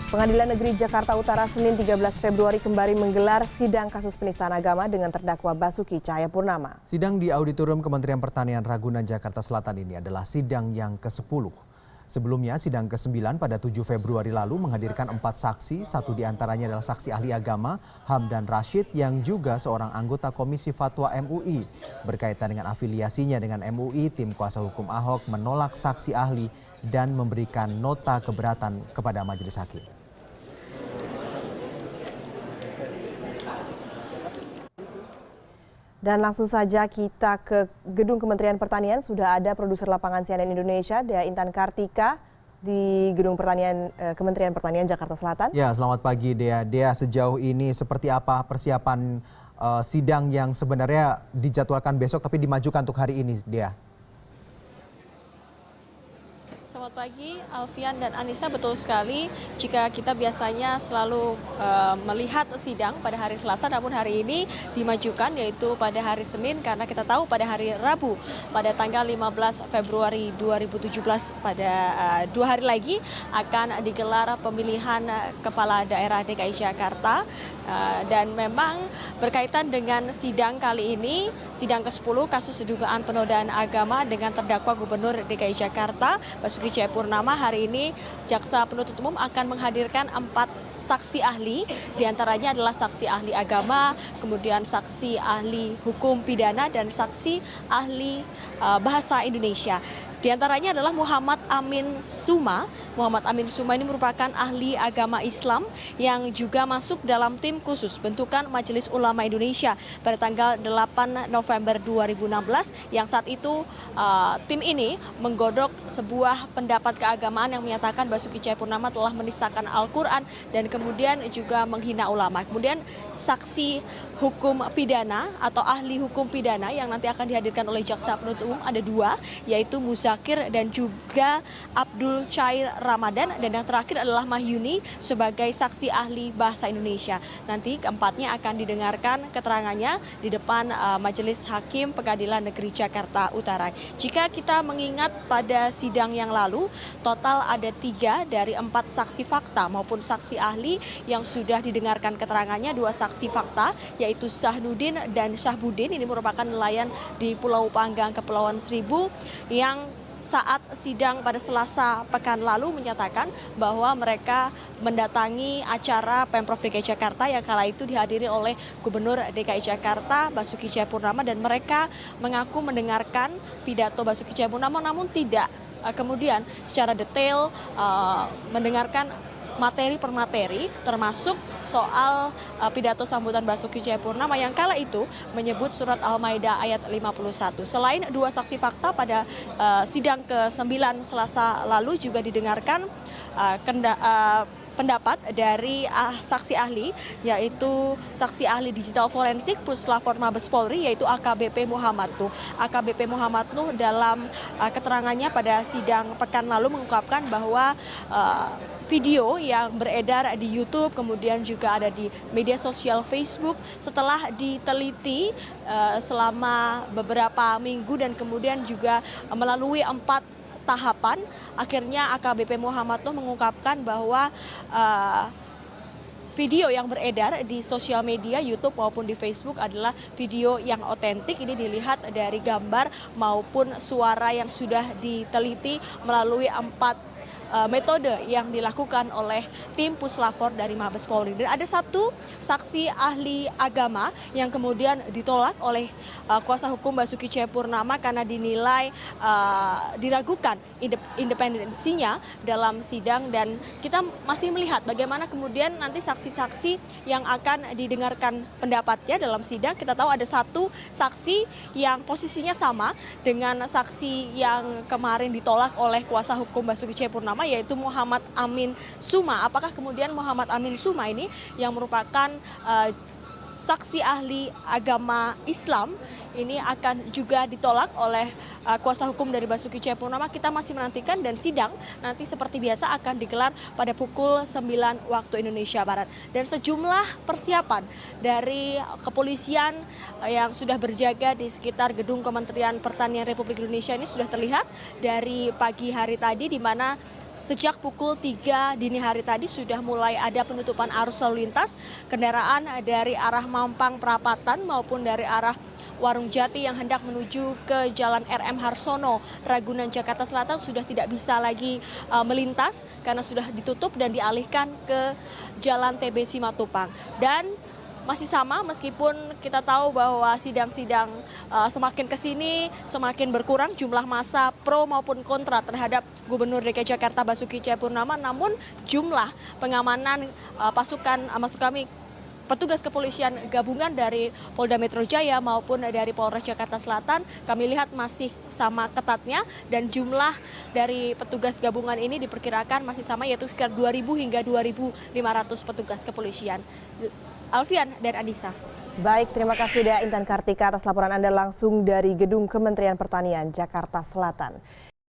Pengadilan Negeri Jakarta Utara Senin 13 Februari kembali menggelar sidang kasus penistaan agama dengan terdakwa Basuki Cahayapurnama. Sidang di Auditorium Kementerian Pertanian Ragunan Jakarta Selatan ini adalah sidang yang ke-10. Sebelumnya sidang ke-9 pada 7 Februari lalu menghadirkan 4 saksi, satu diantaranya adalah saksi ahli agama Hamdan Rashid yang juga seorang anggota Komisi Fatwa MUI. Berkaitan dengan afiliasinya dengan MUI, tim kuasa hukum Ahok menolak saksi ahli dan memberikan nota keberatan kepada majelis hakim. Dan langsung saja kita ke Gedung Kementerian Pertanian. Sudah ada produser lapangan CNN Indonesia, Dea Intan Kartika, di Gedung Kementerian Pertanian Jakarta Selatan. Ya, selamat pagi Dea. Dea, sejauh ini seperti apa persiapan sidang yang sebenarnya dijadwalkan besok tapi dimajukan untuk hari ini, Dea? Selamat pagi, Alfian dan Anissa. Betul sekali, jika kita biasanya selalu melihat sidang pada hari Selasa, namun hari ini dimajukan yaitu pada hari Senin, karena kita tahu pada hari Rabu pada tanggal 15 Februari 2017 pada 2 hari lagi akan digelar pemilihan Kepala Daerah DKI Jakarta. Dan memang berkaitan dengan sidang kali ini, sidang ke-10 kasus dugaan penodaan agama dengan terdakwa Gubernur DKI Jakarta Basuki Cahayapurnama, hari ini Jaksa Penuntut Umum akan menghadirkan 4 saksi ahli, diantaranya adalah saksi ahli agama, kemudian saksi ahli hukum pidana, dan saksi ahli bahasa Indonesia. Di antaranya adalah Muhammad Amin Suma. Muhammad Amin Suma ini merupakan ahli agama Islam yang juga masuk dalam tim khusus bentukan Majelis Ulama Indonesia pada tanggal 8 November 2016, yang saat itu tim ini menggodok sebuah pendapat keagamaan yang menyatakan Basuki Cahayapurnama telah menistakan Al-Quran dan kemudian juga menghina ulama. Kemudian saksi hukum pidana atau ahli hukum pidana yang nanti akan dihadirkan oleh Jaksa Penuntut Umum ada 2, yaitu Muzakir dan juga Abdul Cair Ramadan, dan yang terakhir adalah Mahyuni sebagai saksi ahli bahasa Indonesia. Nanti keempatnya akan didengarkan keterangannya di depan Majelis Hakim Pengadilan Negeri Jakarta Utara. Jika kita mengingat pada sidang yang lalu, total ada 3 dari 4 saksi fakta maupun saksi ahli yang sudah didengarkan keterangannya. 2 saksi fakta yaitu Sahnuddin dan Syahbudin, ini merupakan nelayan di Pulau Panggang, Kepulauan Seribu, yang saat sidang pada Selasa pekan lalu menyatakan bahwa mereka mendatangi acara Pemprov DKI Jakarta yang kala itu dihadiri oleh Gubernur DKI Jakarta Basuki Cahayapurnama, dan mereka mengaku mendengarkan pidato Basuki Cahayapurnama namun tidak kemudian secara detail mendengarkan materi per materi, termasuk soal pidato sambutan Basuki Cahayapurnama yang kala itu menyebut surat Al-Maidah ayat 51. Selain 2 saksi fakta, pada sidang ke-9 Selasa lalu juga didengarkan pendapat dari saksi ahli, yaitu saksi ahli digital forensik Puslapor Mabes Polri, yaitu AKBP Muhammad Nuh. AKBP Muhammad Nuh dalam keterangannya pada sidang pekan lalu mengungkapkan bahwa video yang beredar di YouTube, kemudian juga ada di media sosial Facebook, setelah diteliti selama beberapa minggu dan kemudian juga melalui 4 tahapan, akhirnya AKBP Muhammad Nuh mengungkapkan bahwa video yang beredar di sosial media YouTube maupun di Facebook adalah video yang otentik. Ini dilihat dari gambar maupun suara yang sudah diteliti melalui 4 metode yang dilakukan oleh tim Puslapor dari Mabes Polri. Dan ada 1 saksi ahli agama yang kemudian ditolak oleh kuasa hukum Basuki Cahayapurnama karena dinilai diragukan independensinya dalam sidang, dan kita masih melihat bagaimana kemudian nanti saksi-saksi yang akan didengarkan pendapatnya dalam sidang. Kita tahu ada 1 saksi yang posisinya sama dengan saksi yang kemarin ditolak oleh kuasa hukum Basuki Cahayapurnama, yaitu Muhammad Amin Suma. Apakah kemudian Muhammad Amin Suma ini yang merupakan saksi ahli agama Islam ini akan juga ditolak oleh kuasa hukum dari Basuki Cahayapurnama? Kita masih menantikan, dan sidang nanti seperti biasa akan digelar pada pukul 9 waktu Indonesia Barat. Dan sejumlah persiapan dari kepolisian yang sudah berjaga di sekitar Gedung Kementerian Pertanian Republik Indonesia ini sudah terlihat dari pagi hari tadi, di mana sejak pukul 3 dini hari tadi sudah mulai ada penutupan arus lalu lintas kendaraan dari arah Mampang Perapatan maupun dari arah Warung Jati yang hendak menuju ke Jalan RM Harsono, Ragunan, Jakarta Selatan sudah tidak bisa lagi melintas karena sudah ditutup dan dialihkan ke Jalan TB Simatupang. Dan masih sama meskipun kita tahu bahwa sidang-sidang semakin kesini semakin berkurang jumlah massa pro maupun kontra terhadap Gubernur DKI Jakarta Basuki Cahayapurnama, namun jumlah pengamanan pasukan maksud kami petugas kepolisian gabungan dari Polda Metro Jaya maupun dari Polres Jakarta Selatan kami lihat masih sama ketatnya dan jumlah dari petugas gabungan ini diperkirakan masih sama yaitu sekitar 2.000 hingga 2.500 petugas kepolisian. Alfian dan Anissa. Baik, terima kasih Dea Intan Kartika atas laporan Anda langsung dari Gedung Kementerian Pertanian Jakarta Selatan.